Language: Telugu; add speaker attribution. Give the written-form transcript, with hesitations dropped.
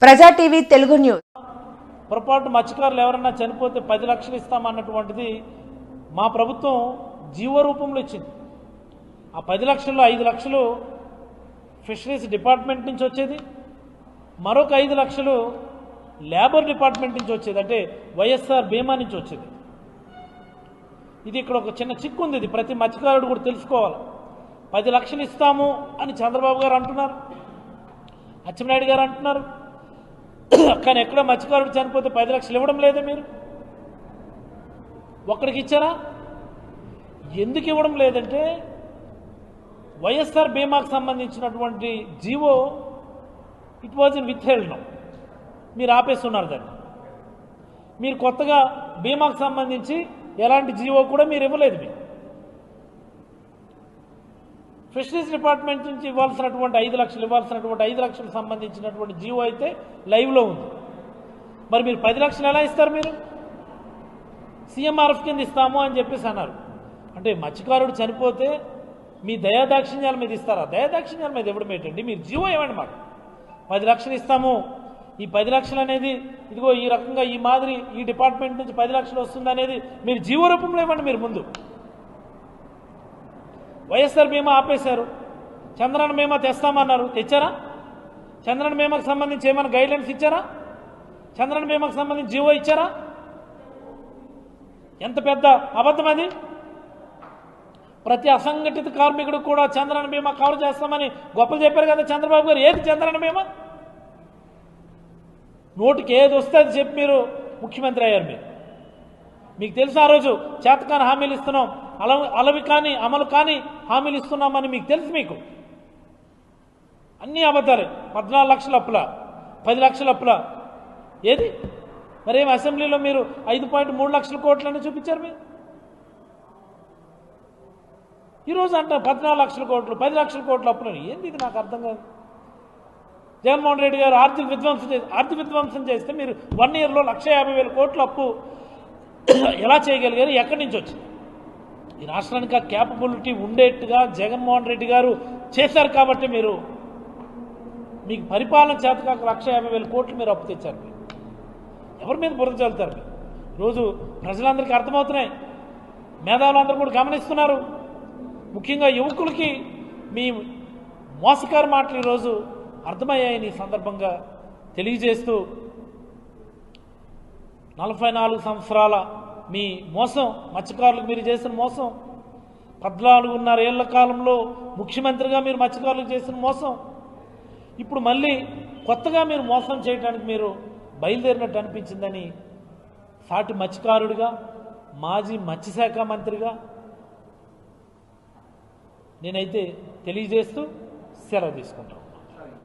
Speaker 1: ప్రజా టీవీ తెలుగు న్యూస్.
Speaker 2: పొరపాటు మత్స్యకారులు ఎవరన్నా చనిపోతే 10 లక్షలు ఇస్తామన్నటువంటిది మా ప్రభుత్వం జీవో రూపంలో ఇచ్చింది. ఆ 10 లక్షల్లో 5 లక్షలు ఫిషరీస్ డిపార్ట్మెంట్ నుంచి వచ్చేది, మరొక 5 లక్షలు లేబర్ డిపార్ట్మెంట్ నుంచి వచ్చేది, అంటే వైఎస్ఆర్ బీమా నుంచి వచ్చేది. ఇది ఇక్కడ ఒక చిన్న చిక్కు ఉంది. ఇది ప్రతి మత్స్యకారుడు కూడా తెలుసుకోవాలి. 10 లక్షలు ఇస్తాము అని చంద్రబాబు గారు అంటున్నారు, అచ్చెన్నాయుడు గారు అంటున్నారు, కానీ ఎక్కడ మత్స్యకారుడు చనిపోతే 10 లక్షలు ఇవ్వడం లేదా? మీరు ఒక్కడికి ఇచ్చారా? ఎందుకు ఇవ్వడం లేదంటే వైఎస్ఆర్ బీమాకు సంబంధించినటువంటి GO it was in with held. మీరు ఆపేస్తున్నారు దాన్ని. మీరు కొత్తగా బీమాకు సంబంధించి ఎలాంటి జీవో కూడా మీరు ఇవ్వలేదు. మీరు ఫిషరీస్ డిపార్ట్మెంట్ నుంచి ఇవ్వాల్సినటువంటి 5 లక్షలు ఇవ్వాల్సినటువంటి 5 లక్షలకు సంబంధించినటువంటి జీవో అయితే లైవ్లో ఉంది. మరి మీరు 10 లక్షలు ఎలా ఇస్తారు? మీరు సీఎంఆర్ఎఫ్ కింద ఇస్తాము అని చెప్పేసి అన్నారు. అంటే మత్స్యకారుడు చనిపోతే మీ దయాదాక్షిణ్యాల మీద ఇస్తారా? దయాదాక్షిణ్యాల మీద ఇవ్వడం ఏంటండి? మీరు జీవో ఇవ్వండి. మాకు 10 లక్షలు ఇస్తాము, ఈ 10 లక్షలు అనేది ఇదిగో ఈ రకంగా ఈ మాదిరి ఈ డిపార్ట్మెంట్ నుంచి 10 లక్షలు వస్తుంది అనేది మీరు జీవో రూపంలో ఇవ్వండి. మీరు ముందు వైఎస్ఆర్ బీమా ఆపేశారు, చంద్రన్న బీమా తెస్తామన్నారు, తెచ్చారా? చంద్రన్న బీమాకు సంబంధించి ఏమైనా గైడ్లైన్స్ ఇచ్చారా? చంద్రన్న బీమాకు సంబంధించి జీవో ఇచ్చారా? ఎంత పెద్ద అబద్ధం అది! ప్రతి అసంఘటిత కార్మికుడు కూడా చంద్రన్న బీమా కవర్ చేస్తామని గొప్పలు చెప్పారు కదా చంద్రబాబు గారు. ఏది చంద్రన్న బీమా? నోటికి ఏది వస్తే అది చెప్పి మీరు ముఖ్యమంత్రి అయ్యారు. మీకు తెలుసు ఆ రోజు చేతకాని హామీలు ఇస్తున్నాం, అలవి కానీ అమలు కానీ హామీలు ఇస్తున్నామని మీకు తెలుసు. మీకు అన్నీ అబద్ధాలే. 14 లక్షల అప్పుల, 10 లక్షల అప్పుల. ఏది మరేం అసెంబ్లీలో మీరు 5.3 లక్షల కోట్లని చూపించారు. మీరు ఈరోజు అంటే 14 లక్షల కోట్లు, 10 లక్షల కోట్ల అప్పులని. ఏంది ఇది? నాకు అర్థం కాదు. జగన్మోహన్ రెడ్డి గారు ఆర్థిక విధ్వంసం చేస్తే మీరు 1 ఇయర్లో 1,50,000 కోట్ల అప్పు ఎలా చేయగలిగారు? ఎక్కడి నుంచి వచ్చింది? ఈ రాష్ట్రానికి ఆ క్యాపబిలిటీ ఉండేట్టుగా జగన్మోహన్ రెడ్డి గారు చేశారు కాబట్టి మీకు పరిపాలన చేతకాక 1,50,000 కోట్లు మీరు అప్పు తెచ్చారు. మీరు ఎవరి మీద బురద చల్లుతారు? మీరు ఈరోజు ప్రజలందరికీ అర్థమవుతున్నాయి, మేధావులందరూ కూడా గమనిస్తున్నారు. ముఖ్యంగా యువకులకి మీ మోసకారు మాటలు ఈరోజు అర్థమయ్యాయని ఈ సందర్భంగా తెలియజేస్తూ 44 సంవత్సరాల మీ మోసం, మత్స్యకారులకు మీరు చేసిన మోసం, 14.5 ఏళ్ల కాలంలో ముఖ్యమంత్రిగా మీరు మత్స్యకారులకు చేసిన మోసం, ఇప్పుడు మళ్ళీ కొత్తగా మీరు మోసం చేయడానికి మీరు బయలుదేరినట్టు అనిపించిందని సాటి మత్స్యకారుడిగా, మాజీ మత్స్యశాఖ మంత్రిగా నేనైతే తెలియజేస్తూ సెలవు తీసుకుంటాను.